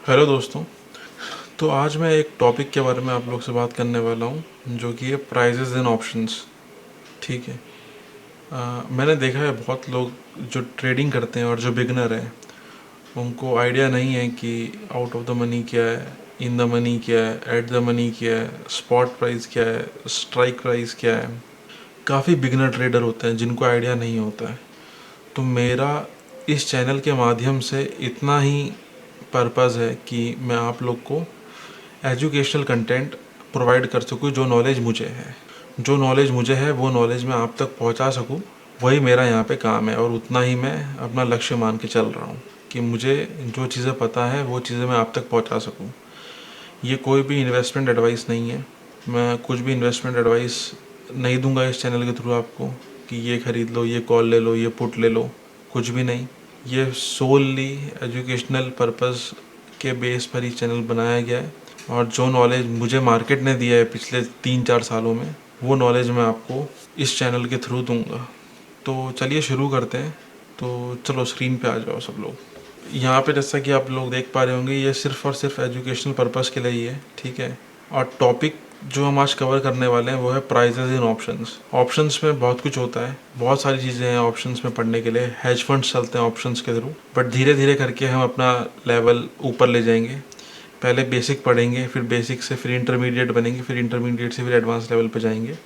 Hello दोस्तों। तो आज मैं एक टॉपिक के बारे में आप लोग से बात करने वाला हूँ जो कि है प्राइजेज एंड ऑप्शंस। ठीक है। मैंने देखा है बहुत लोग जो ट्रेडिंग करते हैं और जो बिगनर हैं उनको आइडिया नहीं है कि आउट ऑफ द मनी क्या है, इन द मनी क्या है, एट द मनी क्या है, स्पॉट प्राइस क्या है, स्ट्राइक प्राइस क्या है। काफ़ी बिगनर ट्रेडर होते हैं जिनको आइडिया नहीं होता है। तो मेरा इस चैनल के माध्यम से इतना ही पर्पज़ है कि मैं आप लोग को एजुकेशनल कंटेंट प्रोवाइड कर सकूँ। जो नॉलेज मुझे है वो नॉलेज मैं आप तक पहुंचा सकूँ। वही मेरा यहाँ पे काम है और उतना ही मैं अपना लक्ष्य मान के चल रहा हूँ कि मुझे जो चीज़ें पता है वो चीज़ें मैं आप तक पहुंचा सकूँ। ये कोई भी इन्वेस्टमेंट एडवाइस नहीं है। मैं कुछ भी इन्वेस्टमेंट एडवाइस नहीं दूंगा इस चैनल के थ्रू आपको कि ये ख़रीद लो, ये कॉल ले लो, ये पुट ले लो। कुछ भी नहीं। ये सोलली एजुकेशनल पर्पस के बेस पर ही चैनल बनाया गया है और जो नॉलेज मुझे मार्केट ने दिया है पिछले 3-4 सालों में वो नॉलेज मैं आपको इस चैनल के थ्रू दूंगा। तो चलिए शुरू करते हैं। तो चलो स्क्रीन पे आ जाओ सब लोग। यहाँ पे जैसा कि आप लोग देख पा रहे होंगे ये सिर्फ और सिर्फ एजुकेशनल पर्पस के लिए ही है। ठीक है। और टॉपिक जो हम आज कवर करने वाले हैं वो है प्राइजेज इन ऑप्शंस। ऑप्शंस में बहुत कुछ होता है, बहुत सारी चीज़ें हैं ऑप्शंस में पढ़ने के लिए। हेज फंड्स चलते हैं ऑप्शंस के थ्रू, बट धीरे धीरे करके हम अपना लेवल ऊपर ले जाएंगे। पहले बेसिक पढ़ेंगे, फिर बेसिक से फिर इंटरमीडिएट बनेंगे, फिर इंटरमीडिएट से फिर एडवांस लेवल पे जाएंगे।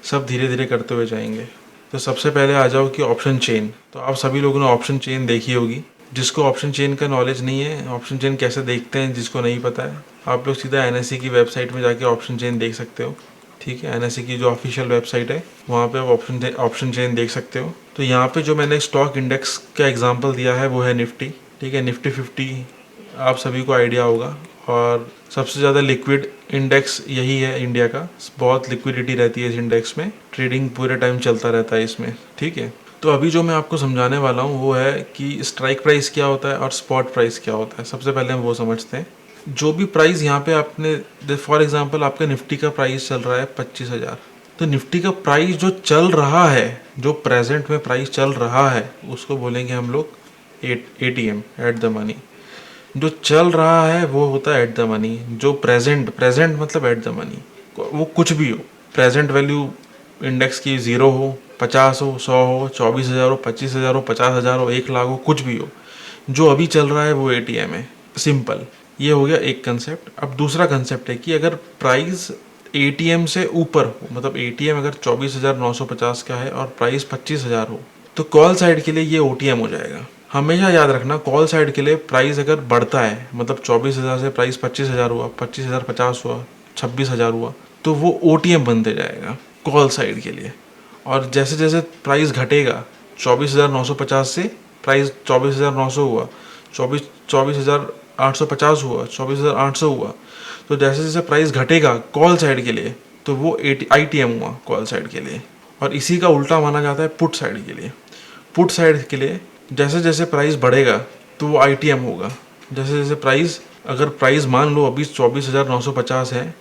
सब धीरे धीरे करते हुए जाएंगे। तो सबसे पहले आ जाओ कि ऑप्शन चेन। तो आप सभी लोगों ने ऑप्शन चेन देखी होगी। जिसको ऑप्शन चेन का नॉलेज नहीं है, ऑप्शन चेन कैसे देखते हैं जिसको नहीं पता है, आप लोग सीधा एनएससी की वेबसाइट में जाके ऑप्शन चेन देख सकते हो। ठीक है। एनएससी की जो ऑफिशियल वेबसाइट है वहाँ पे आप ऑप्शन चेन देख सकते हो। तो यहाँ पे जो मैंने स्टॉक इंडेक्स का एग्जांपल दिया है वो है निफ्टी। ठीक है। निफ्टी 50 आप सभी को आइडिया होगा और सबसे ज़्यादा लिक्विड इंडेक्स यही है इंडिया का। बहुत लिक्विडिटी रहती है इस इंडेक्स में, ट्रेडिंग पूरे टाइम चलता रहता है इसमें। ठीक है। तो अभी जो मैं आपको समझाने वाला हूँ वो है कि स्ट्राइक प्राइस क्या होता है और स्पॉट प्राइस क्या होता है। सबसे पहले हम वो समझते हैं। जो भी प्राइस यहाँ पे आपने फॉर एग्जांपल आपका निफ्टी का प्राइस चल रहा है 25,000। तो निफ्टी का प्राइस जो चल रहा है, जो प्रेजेंट में प्राइस चल रहा है उसको बोलेंगे हम लोग एटीएम, एट द मनी। जो चल रहा है वो होता है एट द मनी। जो प्रेजेंट प्रेजेंट मतलब एट द मनी, वो कुछ भी हो। प्रेजेंट वैल्यू इंडेक्स की 0 हो, 50 हो, 100 हो, 24,000 हो, 25,000 हो, 50,000 हो, 1 लाख हो, कुछ भी हो, जो अभी चल रहा है वो एटीएम है। सिंपल। ये हो गया एक कंसेप्ट। अब दूसरा कंसेप्ट है कि अगर प्राइस एटीएम से ऊपर हो, मतलब एटीएम अगर 24,950 का है और प्राइस 25,000 हो, तो कॉल साइड के लिए ये ओटीएम हो जाएगा। हमेशा याद रखना, कॉल साइड के लिए प्राइस अगर बढ़ता है, मतलब 24,000 से प्राइस 25,000 हुआ, 25,050 हुआ, 26,000 हुआ, तो वो ओटीएम बनते जाएगा कॉल साइड के लिए। और जैसे जैसे प्राइस घटेगा, 24,950 से प्राइस 24,900 हुआ, 24,850 हुआ, 24,800 हुआ, तो जैसे जैसे प्राइस घटेगा कॉल साइड के लिए तो वो आईटीएम हुआ कॉल साइड के लिए। और इसी का उल्टा माना जाता है पुट साइड के लिए। पुट साइड के लिए जैसे जैसे प्राइस बढ़ेगा तो वो आईटीएम होगा। जैसे जैसे प्राइस, अगर प्राइस मान लो अभी 24,950 है,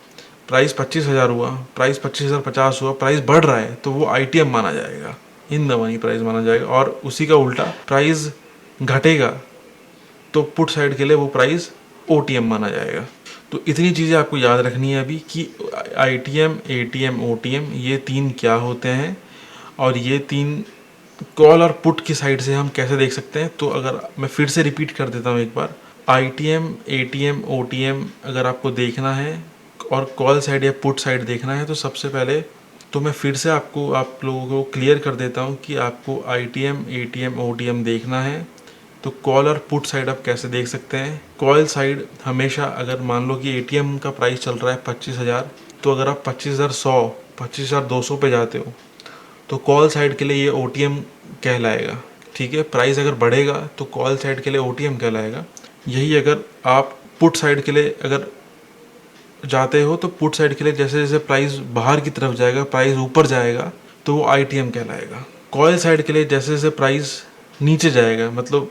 प्राइस 25,000 हुआ, प्राइस 25,050 हुआ, प्राइस बढ़ रहा है तो वो आईटीएम माना जाएगा, इन द मनी प्राइस माना जाएगा। और उसी का उल्टा प्राइस घटेगा तो पुट साइड के लिए वो प्राइस ओटीएम माना जाएगा। तो इतनी चीज़ें आपको याद रखनी है अभी कि आईटीएम, एटीएम, ओटीएम ये तीन क्या होते हैं और ये तीन कॉल और पुट की साइड से हम कैसे देख सकते हैं। तो अगर मैं फिर से रिपीट कर देता हूँ एक बार, आईटीएम, एटीएम, ओटीएम अगर आपको देखना है और कॉल साइड या पुट साइड देखना है तो सबसे पहले तो मैं फिर से आपको, आप लोगों को क्लियर कर देता हूँ कि आपको आईटीएम, एटीएम, ओटीएम देखना है तो कॉल और पुट साइड आप कैसे देख सकते हैं। कॉल साइड हमेशा, अगर मान लो कि एटीएम का प्राइस चल रहा है 25,000, तो अगर आप 25,100, 25,200 पे जाते हो तो कॉल साइड के लिए ये ओटीएम कहलाएगा। ठीक है। प्राइस अगर बढ़ेगा तो कॉल साइड के लिए ओटीएम कहलाएगा। यही अगर आप पुट साइड के लिए अगर जाते हो तो पुट साइड के लिए जैसे जैसे प्राइस बाहर की तरफ जाएगा, प्राइस ऊपर जाएगा तो वो आईटीएम कहलाएगा। कॉल साइड के लिए जैसे जैसे प्राइस नीचे जाएगा, मतलब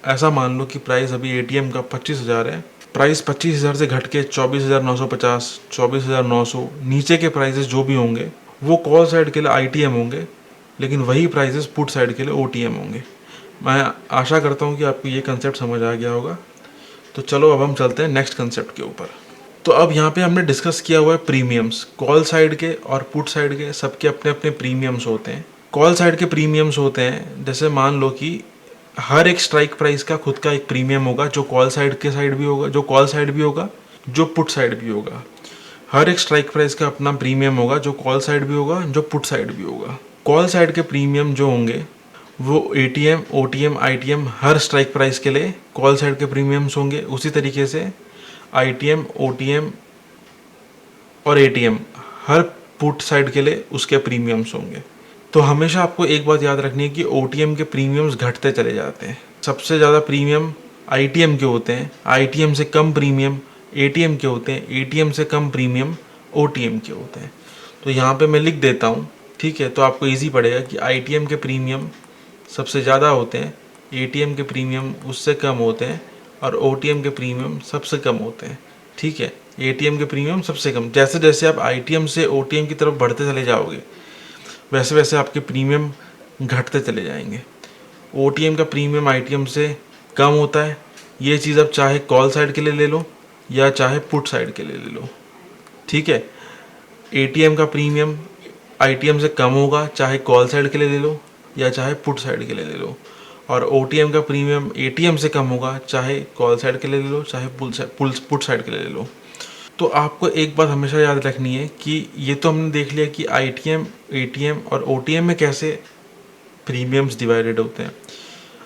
ऐसा मान लो कि प्राइस अभी एटीएम का 25,000 है, प्राइस 25,000 से घट के 24,950, 24,900 नीचे के प्राइसेस जो भी होंगे वो कॉल साइड के लिए आईटीएम होंगे, लेकिन वही प्राइसेस पुट साइड के लिए ओटीएम होंगे। मैं आशा करता हूँ कि आपको ये कंसेप्ट समझ आ गया होगा। तो चलो अब हम चलते हैं नेक्स्ट कंसेप्ट के ऊपर। तो अब यहाँ पे हमने डिस्कस किया हुआ है प्रीमियम्स, कॉल साइड के और पुट साइड के सबके अपने अपने प्रीमियम्स होते हैं। कॉल साइड के प्रीमियम्स होते हैं, जैसे मान लो कि हर एक स्ट्राइक प्राइस का खुद का एक प्रीमियम होगा, जो कॉल साइड के साइड भी होगा, जो कॉल साइड भी होगा, जो पुट साइड भी होगा। हर एक स्ट्राइक प्राइस का अपना प्रीमियम होगा, जो कॉल साइड भी होगा, जो पुट साइड भी होगा। कॉल साइड के प्रीमियम जो होंगे वो एटीएम, ओटीएम, आईटीएम हर स्ट्राइक प्राइस के लिए कॉल साइड के प्रीमियम्स होंगे। उसी तरीके से आईटीएम, ओटीएम और एटीएम हर पुट साइड के लिए उसके प्रीमियम्स होंगे। तो हमेशा आपको एक बात याद रखनी है कि ओटीएम के प्रीमियम्स घटते चले जाते हैं। सबसे ज़्यादा प्रीमियम आईटीएम के होते हैं, आईटीएम से कम प्रीमियम एटीएम के होते हैं, एटीएम से कम प्रीमियम ओटीएम के होते हैं। तो यहाँ पे मैं लिख देता हूँ, ठीक है, तो आपको इजी पड़ेगा कि आईटीएम के प्रीमियम सबसे ज़्यादा होते हैं, एटीएम के प्रीमियम उससे कम होते हैं और ओटीएम के प्रीमियम सबसे कम होते हैं। ठीक है, एटीएम के प्रीमियम सबसे कम। जैसे जैसे आप आईटीएम से ओटीएम की तरफ बढ़ते चले जाओगे वैसे वैसे आपके प्रीमियम घटते चले जाएंगे। ओटीएम का प्रीमियम आईटीएम से कम होता है। ये चीज़ आप चाहे कॉल साइड के लिए ले लो या चाहे पुट साइड के लिए ले लो। ठीक है, एटीएम का प्रीमियम आईटीएम से कम होगा, चाहे कॉल साइड के लिए ले लो या चाहे पुट साइड के लिए ले लो। और ओटीएम का प्रीमियम एटीएम से कम होगा, चाहे कॉल साइड के लिए ले लो चाहे पुट साइड के लिए ले लो। तो आपको एक बात हमेशा याद रखनी है कि ये तो हमने देख लिया कि आईटीएम, एटीएम और ओटीएम में कैसे प्रीमियम्स डिवाइडेड होते हैं।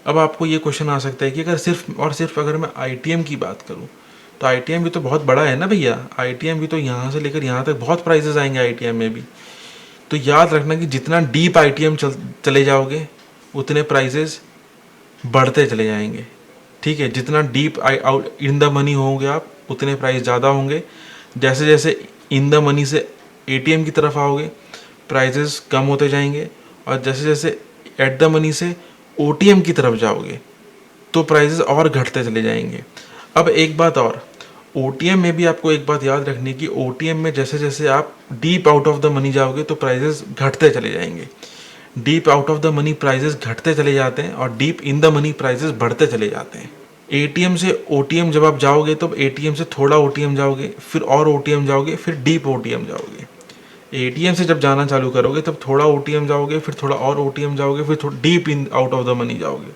अब आपको ये क्वेश्चन आ सकता है कि अगर सिर्फ और सिर्फ अगर मैं आईटीएम की बात करूँ तो आईटीएम भी तो बहुत बड़ा है ना भैया। आईटीएम भी तो यहाँ से लेकर यहाँ तक बहुत प्राइजेस आएंगे आईटीएम में भी। तो याद रखना कि जितना डीप आईटीएम चले जाओगे उतने प्राइजेस बढ़ते चले जाएंगे। ठीक है, जितना डीप इन द मनी होंगे आप उतने प्राइस ज़्यादा होंगे। जैसे जैसे इन द मनी से एटीएम की तरफ आओगे प्राइजेस कम होते जाएंगे और जैसे जैसे एट द मनी से ओटीएम की तरफ जाओगे तो प्राइजेस और घटते चले जाएंगे। अब एक बात और, ओटीएम में भी आपको एक बात याद रखनी है कि ओटीएम में जैसे जैसे आप deep out of the money जाओगे तो प्राइजेस घटते चले जाएंगे। Deep out of the money prices घटते चले जाते हैं और deep in the money prices बढ़ते चले जाते हैं। एटीएम से ओटीएम जब आप जाओगे तो एटीएम से थोड़ा ओटीएम जाओगे, फिर और ओटीएम जाओगे, फिर डीप ओटीएम जाओगे। एटीएम से जब जाना चालू करोगे तब थोड़ा ओटीएम जाओगे, फिर थोड़ा और ओटीएम जाओगे, फिर थोड़ा deep in out of the money जाओगे।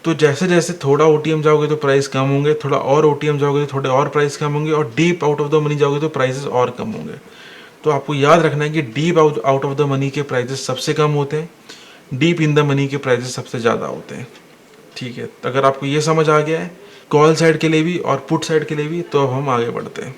तो जैसे जैसे थोड़ा ओटीएम जाओगे तो प्राइस कम होंगे, थोड़ा और ओटीएम जाओगे तो थोड़े और प्राइस कम होंगे और deep out of the money जाओगे तो प्राइसेस और कम होंगे। तो आपको याद रखना है कि deep out of the money के प्राइसेस सबसे कम होते हैं, डीप इन द मनी के प्राइसेस सबसे ज़्यादा होते हैं। ठीक है, अगर आपको ये समझ आ गया है कॉल साइड के लिए भी और पुट साइड के लिए भी, तो अब हम आगे बढ़ते हैं।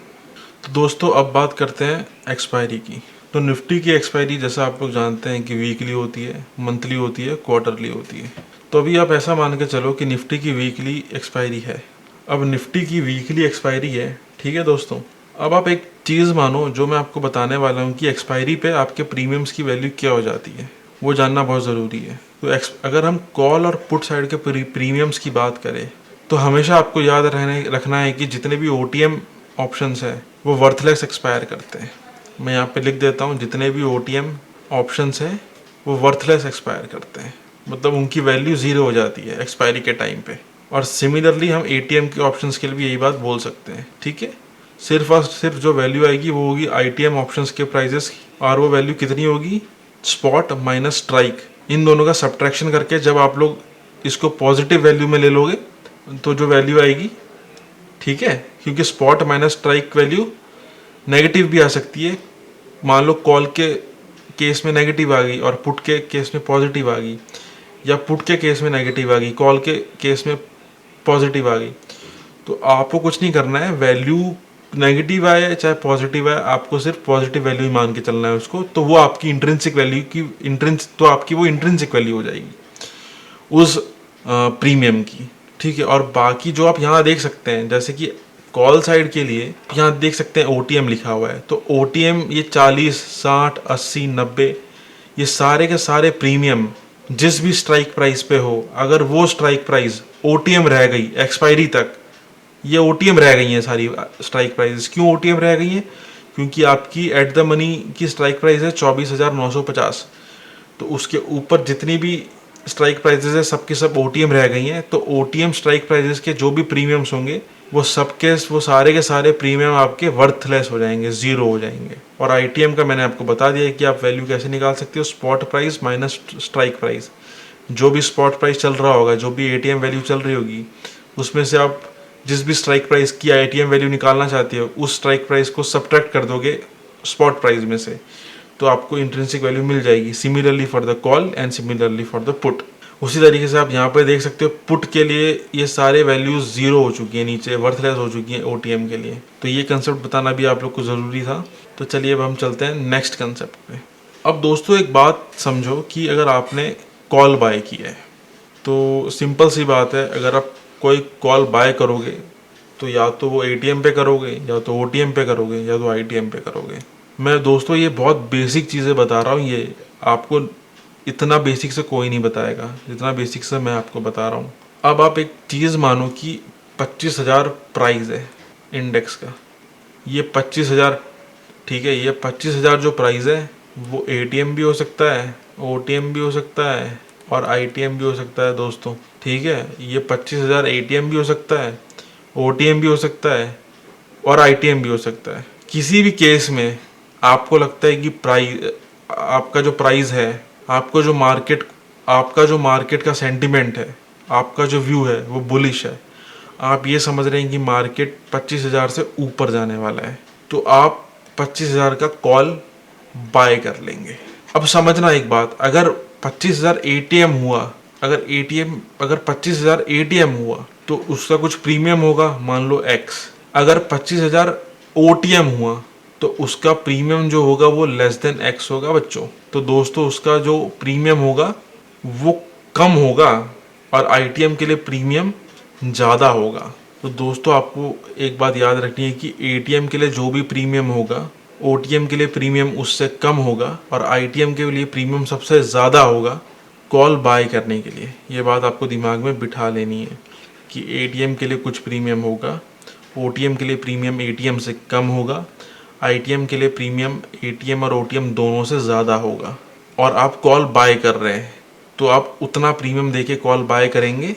तो दोस्तों अब बात करते हैं एक्सपायरी की। तो निफ्टी की एक्सपायरी जैसा आप लोग जानते हैं कि वीकली होती है, मंथली होती है, क्वार्टरली होती है। तो अभी आप ऐसा मान के चलो कि निफ्टी की वीकली एक्सपायरी है। अब निफ्टी की वीकली एक्सपायरी है, ठीक है दोस्तों। अब आप एक चीज़ मानो जो मैं आपको बताने वाला हूँ कि एक्सपायरी पे आपके प्रीमियम्स की वैल्यू क्या हो जाती है, वो जानना बहुत ज़रूरी है। तो अगर हम कॉल और पुट साइड के प्रीमियम्स की बात करें तो हमेशा आपको याद रखना है कि जितने भी ओटीएम ऑप्शंस हैं वो वर्थलेस एक्सपायर करते हैं। मैं यहाँ पे लिख देता हूँ, जितने भी ओटीएम ऑप्शंस हैं वो वर्थलेस एक्सपायर करते हैं, मतलब उनकी वैल्यू ज़ीरो हो जाती है एक्सपायरी के टाइम पे। और सिमिलरली हम एटीएम के ऑप्शंस के लिए भी यही बात बोल सकते हैं। ठीक है, सिर्फ और सिर्फ जो वैल्यू आएगी वो होगी आईटीएम ऑप्शंस के प्राइजेस की, और वो वैल्यू कितनी होगी, स्पॉट माइनस स्ट्राइक, इन दोनों का सब्ट्रैक्शन करके जब आप लोग इसको पॉजिटिव वैल्यू में ले लोगे तो जो वैल्यू आएगी, ठीक है, क्योंकि spot minus strike value negative भी आ सकती है। मान लो कॉल के केस में नेगेटिव आ गई और पुट के केस में पॉजिटिव आ गई, या पुट के केस में नेगेटिव आ गई, कॉल के केस में पॉजिटिव आ गई। तो आपको कुछ नहीं करना है, वैल्यू नेगेटिव आए चाहे पॉजिटिव आए, आपको सिर्फ पॉजिटिव वैल्यू ही मान के चलना है उसको। तो वो आपकी इंट्रिंसिक वैल्यू की आपकी वो इंट्रिंसिक वैल्यू हो जाएगी उस प्रीमियम की। ठीक है, और बाकी जो आप यहाँ देख सकते हैं, जैसे कि कॉल साइड के लिए यहाँ देख सकते हैं ओटीएम लिखा हुआ है। तो ओटीएम ये 40, 60, 80, 90 ये सारे के सारे प्रीमियम जिस भी स्ट्राइक प्राइस पे हो, अगर वो स्ट्राइक प्राइस ओटीएम रह गई एक्सपायरी तक, ये ओटीएम रह गई हैं सारी स्ट्राइक प्राइसेस। क्यों ओटीएम रह गई हैं? क्योंकि आपकी एट द मनी की स्ट्राइक प्राइस है 24,950। तो उसके ऊपर जितनी भी स्ट्राइक प्राइजेस है सबके सब ओटीएम रह गई हैं, तो ओटीएम स्ट्राइक प्राइजेस के जो भी प्रीमियम्स होंगे वो सारे के सारे प्रीमियम आपके वर्थलेस हो जाएंगे, जीरो हो जाएंगे। और आईटीएम का मैंने आपको बता दिया है कि आप वैल्यू कैसे निकाल सकते हो, spot price minus strike price. जो भी स्पॉट प्राइस चल रहा होगा, जो भी एटीएम वैल्यू चल रही होगी, उसमें से आप जिस भी स्ट्राइक प्राइस की एटीएम वैल्यू निकालना चाहते हो उस स्ट्राइक प्राइस को सब्ट्रैक्ट कर दोगे स्पॉट प्राइस में से, तो आपको इंट्रिंसिक वैल्यू मिल जाएगी। Similarly for the call and similarly for the put. उसी तरीके से आप यहाँ पर देख सकते हो पुट के लिए ये सारे वैल्यूज जीरो हो चुकी है, नीचे वर्थलेस हो चुकी है ओटीएम के लिए। तो ये कंसेप्ट बताना भी आप लोग को ज़रूरी था। तो चलिए अब हम चलते हैं नेक्स्ट कंसेप्ट पे। अब दोस्तों एक बात समझो कि अगर आपने कॉल बाय किया है तो सिंपल सी बात है, अगर आप कोई कॉल बाय करोगे तो या तो वो एटीएम पे करोगे, या तो ओटीएम पे करोगे, या तो आईटीएम पे करोगे। मैं दोस्तों ये बहुत बेसिक चीज़ें बता रहा हूँ, ये आपको इतना बेसिक से कोई नहीं बताएगा जितना बेसिक से मैं आपको बता रहा हूँ। अब आप एक चीज़ मानो कि 25,000 प्राइस है इंडेक्स का, ये 25,000, ठीक है, ये 25,000 जो प्राइस है वो एटीएम भी हो सकता है, ओटीएम भी हो सकता है और आईटीएम भी हो सकता है दोस्तों, ठीक है। ये 25,000 एटीएम भी हो सकता है, ओटीएम भी हो सकता है और आईटीएम भी हो सकता है। किसी भी केस में आपको लगता है कि प्राइस, आपका जो प्राइस है, आपका जो मार्केट का सेंटिमेंट है, आपका जो व्यू है वो बुलिश है, आप ये समझ रहे हैं कि मार्केट 25,000 से ऊपर जाने वाला है, तो आप 25,000 का कॉल बाय कर लेंगे। अब समझना एक बात, अगर 25,000 एटीएम हुआ, अगर 25,000 एटीएम हुआ तो उसका कुछ प्रीमियम होगा, मान लो एक्स। अगर 25,000 ओटीएम हुआ तो उसका प्रीमियम जो होगा वो लेस देन एक्स होगा बच्चों। तो दोस्तों उसका जो प्रीमियम होगा वो कम होगा और आईटीएम के लिए प्रीमियम ज़्यादा होगा। तो दोस्तों आपको एक बात याद रखनी है कि एटीएम के लिए जो भी प्रीमियम होगा, ओटीएम के लिए प्रीमियम उससे कम होगा और आईटीएम के लिए प्रीमियम सबसे ज़्यादा होगा कॉल बाय करने के लिए। ये बात आपको दिमाग में बिठा लेनी है कि एटीएम के लिए कुछ प्रीमियम होगा, ओटीएम के लिए प्रीमियम एटीएम से कम होगा, आईटीएम के लिए प्रीमियम एटीएम और ओटीएम दोनों से ज़्यादा होगा, और आप कॉल बाय कर रहे हैं तो आप उतना प्रीमियम देके कॉल बाय करेंगे।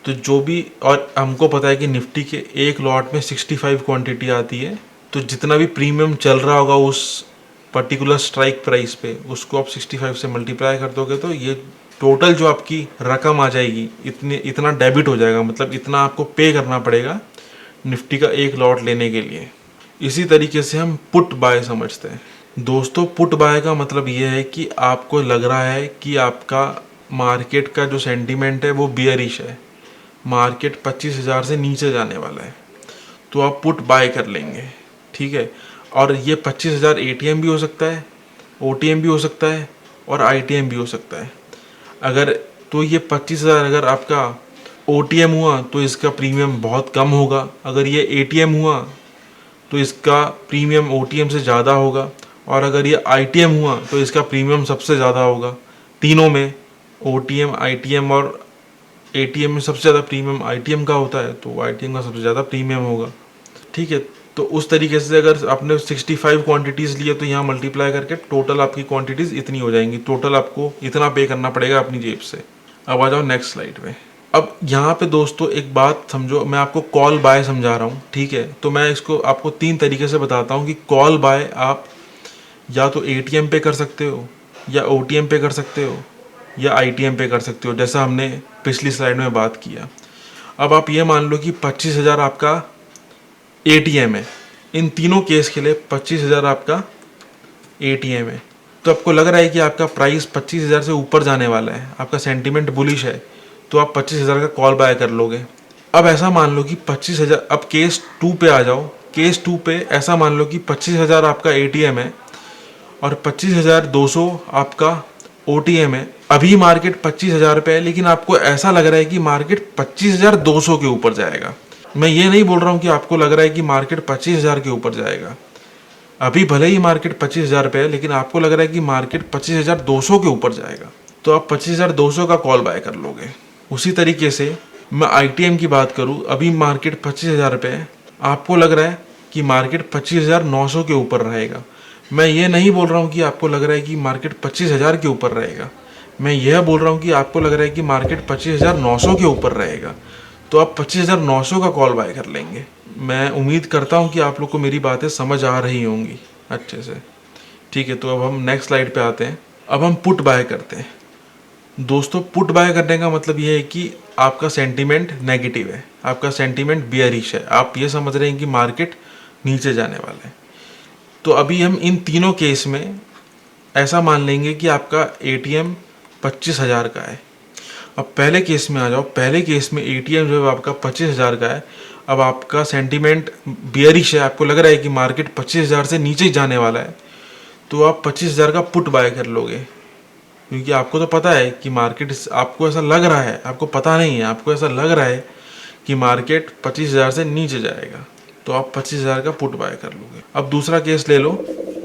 तो जो भी, और हमको पता है कि निफ्टी के एक लॉट में 65 क्वांटिटी आती है, तो जितना भी प्रीमियम चल रहा होगा उस पर्टिकुलर स्ट्राइक प्राइस पे, उसको आप 65 से मल्टीप्लाई कर दोगे तो ये टोटल जो आपकी रकम आ जाएगी इतना डेबिट हो जाएगा, मतलब इतना आपको पे करना पड़ेगा निफ्टी का एक लॉट लेने के लिए। इसी तरीके से हम पुट बाय समझते हैं दोस्तों। पुट बाय का मतलब ये है कि आपको लग रहा है कि आपका मार्केट का जो सेंटीमेंट है वो बियरिश है, मार्केट 25,000 से नीचे जाने वाला है, तो आप पुट बाय कर लेंगे, ठीक है। और ये 25,000 एटीएम भी हो सकता है, ओटीएम भी हो सकता है और आईटीएम भी हो सकता है। अगर तो ये 25,000 अगर आपका ओटीएम हुआ तो इसका प्रीमियम बहुत कम होगा, अगर ये एटीएम हुआ तो इसका प्रीमियम ओटीएम से ज़्यादा होगा, और अगर ये आईटीएम हुआ तो इसका प्रीमियम सबसे ज़्यादा होगा। तीनों में, ओटीएम, आईटीएम और एटीएम में सबसे ज़्यादा प्रीमियम आईटीएम का होता है, तो आईटीएम का सबसे ज़्यादा प्रीमियम होगा, ठीक है। तो उस तरीके से अगर आपने 65 क्वांटिटीज़ लिए तो यहाँ मल्टीप्लाई करके टोटल आपकी क्वांटिटीज़ इतनी हो जाएंगी, टोटल आपको इतना पे करना पड़ेगा अपनी जेब से। अब आ जाओ नेक्स्ट स्लाइड पे। अब यहाँ पे दोस्तों एक बात समझो, मैं आपको कॉल बाय समझा रहा हूँ, ठीक है। तो मैं इसको आपको 3 तरीके से बताता हूँ कि कॉल बाय आप या तो एटीएम पे कर सकते हो, या ओटीएम पे कर सकते हो, या आईटीएम पे कर सकते हो, जैसा हमने पिछली स्लाइड में बात किया। अब आप ये मान लो कि 25,000 आपका एटीएम है, इन तीनों केस के लिए 25,000 आपका एटीएम है, तो आपको लग रहा है कि आपका प्राइस 25,000 से ऊपर जाने वाला है, आपका सेंटीमेंट बुलिश है, तो आप 25,000 का कॉल बाय कर लोगे। अब ऐसा मान लो कि 25,000, अब केस 2 पे आ जाओ। केस 2 पे ऐसा मान लो कि 25,000 आपका एटीएम है और 25,200 आपका ओटीएम है। अभी मार्केट 25,000 पे है, लेकिन आपको ऐसा लग रहा है कि मार्केट 25,200 के ऊपर जाएगा। मैं ये नहीं बोल रहा हूँ कि आपको लग रहा है कि मार्केट 25,000 के ऊपर जाएगा, अभी भले ही मार्केट 25,000 पे है, लेकिन आपको लग रहा है कि मार्केट 25,200 के ऊपर जाएगा, तो आप 25,200 का कॉल बाय कर लोगे। उसी तरीके से मैं आईटीएम की बात करूं, अभी मार्केट 25,000 पे है, आपको लग रहा है कि मार्केट 25,900 के ऊपर रहेगा। मैं ये नहीं बोल रहा हूं कि आपको लग रहा है कि मार्केट 25,000 के ऊपर रहेगा, मैं यह बोल रहा हूँ कि आपको लग रहा है कि मार्केट 25,900 के ऊपर रहेगा, तो आप 25,900 का कॉल बाय कर लेंगे। मैं उम्मीद करता हूँ कि आप लोग को मेरी बातें समझ आ रही होंगी अच्छे से। ठीक है, तो अब हम नेक्स्ट स्लाइड पे आते हैं। अब हम पुट बाय करते हैं। दोस्तों, पुट बाय करने का मतलब ये है कि आपका सेंटीमेंट नेगेटिव है, आपका सेंटीमेंट बियरिश है, आप ये समझ रहे हैं कि मार्केट नीचे जाने वाला है। तो अभी हम इन तीनों केस में ऐसा मान लेंगे कि आपका एटीएम 25,000 का है। अब पहले केस में आ जाओ। पहले केस में एटीएम जो है आपका 25,000 का है। अब आपका सेंटीमेंट बियरिश है, आपको लग रहा है कि मार्केट 25,000 से नीचे ही जाने वाला है, तो आप 25,000 का पुट बाय कर लोगे, क्योंकि आपको तो पता है कि मार्केट, आपको ऐसा लग रहा है, आपको पता नहीं है, आपको ऐसा लग रहा है कि मार्केट 25,000 से नीचे जाएगा, तो आप 25,000 का पुट बाय कर लोगे। अब दूसरा केस ले लो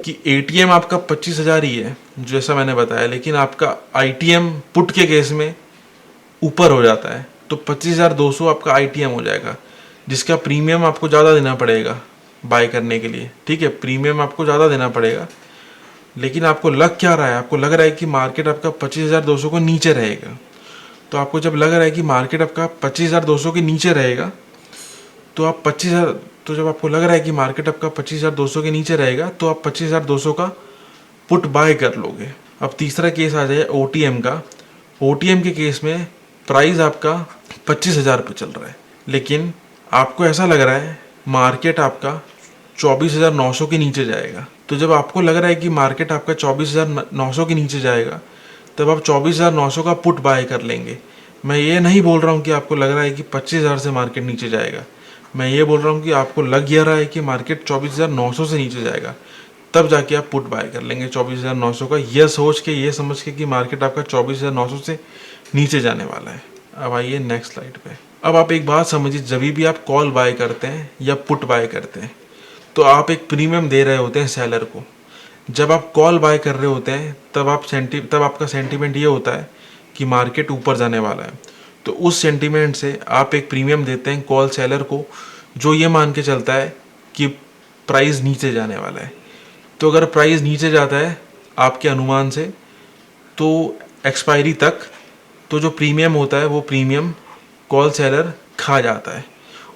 कि एटीएम आपका 25,000 ही है जैसा मैंने बताया, लेकिन आपका आईटीएम पुट के केस में ऊपर हो जाता है, तो 25,200 आपका आईटीएम हो जाएगा, जिसका प्रीमियम आपको ज़्यादा देना पड़ेगा बाय करने के लिए। ठीक है, प्रीमियम आपको ज़्यादा देना पड़ेगा, लेकिन आपको लग क्या रहा है, आपको लग रहा है कि मार्केट आपका 25,200 को नीचे रहेगा। तो आपको जब लग रहा है कि मार्केट आपका 25,200 के नीचे रहेगा, तो आप 25,000, तो जब आपको लग रहा है कि मार्केट आपका 25,200 के नीचे रहेगा, तो आप 25,200 का पुट बाय कर लोगे। अब तीसरा केस आ जाए ओटीएम का। ओटीएम के केस में प्राइस आपका 25,000 पे चल रहा है, लेकिन आपको ऐसा लग रहा है मार्केट आपका 24,900 के नीचे जाएगा। तो जब आपको लग रहा है कि मार्केट आपका 24,900 के नीचे जाएगा, तब आप 24,900 का पुट बाय कर लेंगे। मैं ये नहीं बोल रहा हूँ कि आपको लग रहा है कि 25,000 से मार्केट नीचे जाएगा, मैं ये बोल रहा हूँ कि आपको लग ये रहा है कि मार्केट 24,900 से नीचे जाएगा, तब जाके आप पुट बाय कर लेंगे 24,900 का, यह सोच के, ये समझ के कि मार्केट आपका 24,900 से नीचे जाने वाला है। अब आइए नेक्स्ट स्लाइड पे। अब आप एक बात समझिए, जब भी आप कॉल बाय करते हैं या पुट बाय करते हैं, तो आप एक प्रीमियम दे रहे होते हैं सेलर को। जब आप कॉल बाय कर रहे होते हैं, तब आपका सेंटीमेंट ये होता है कि मार्केट ऊपर जाने वाला है, तो उस सेंटीमेंट से आप एक प्रीमियम देते हैं कॉल सेलर को, जो ये मान के चलता है कि प्राइस नीचे जाने वाला है। तो अगर प्राइस नीचे जाता है आपके अनुमान से, तो एक्सपायरी तक, तो जो प्रीमियम होता है वो प्रीमियम कॉल सेलर खा जाता है।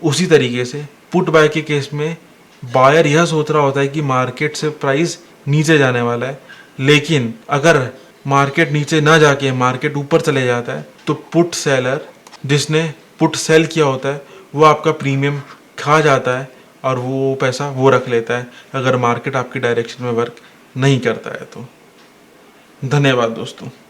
उसी तरीके से पुट बाय के केस में बायर यह सोच रहा होता है कि मार्केट से प्राइस नीचे जाने वाला है, लेकिन अगर मार्केट नीचे ना जाके मार्केट ऊपर चले जाता है, तो पुट सेलर, जिसने पुट सेल किया होता है, वो आपका प्रीमियम खा जाता है और वो पैसा वो रख लेता है, अगर मार्केट आपकी डायरेक्शन में वर्क नहीं करता है तो। धन्यवाद दोस्तों।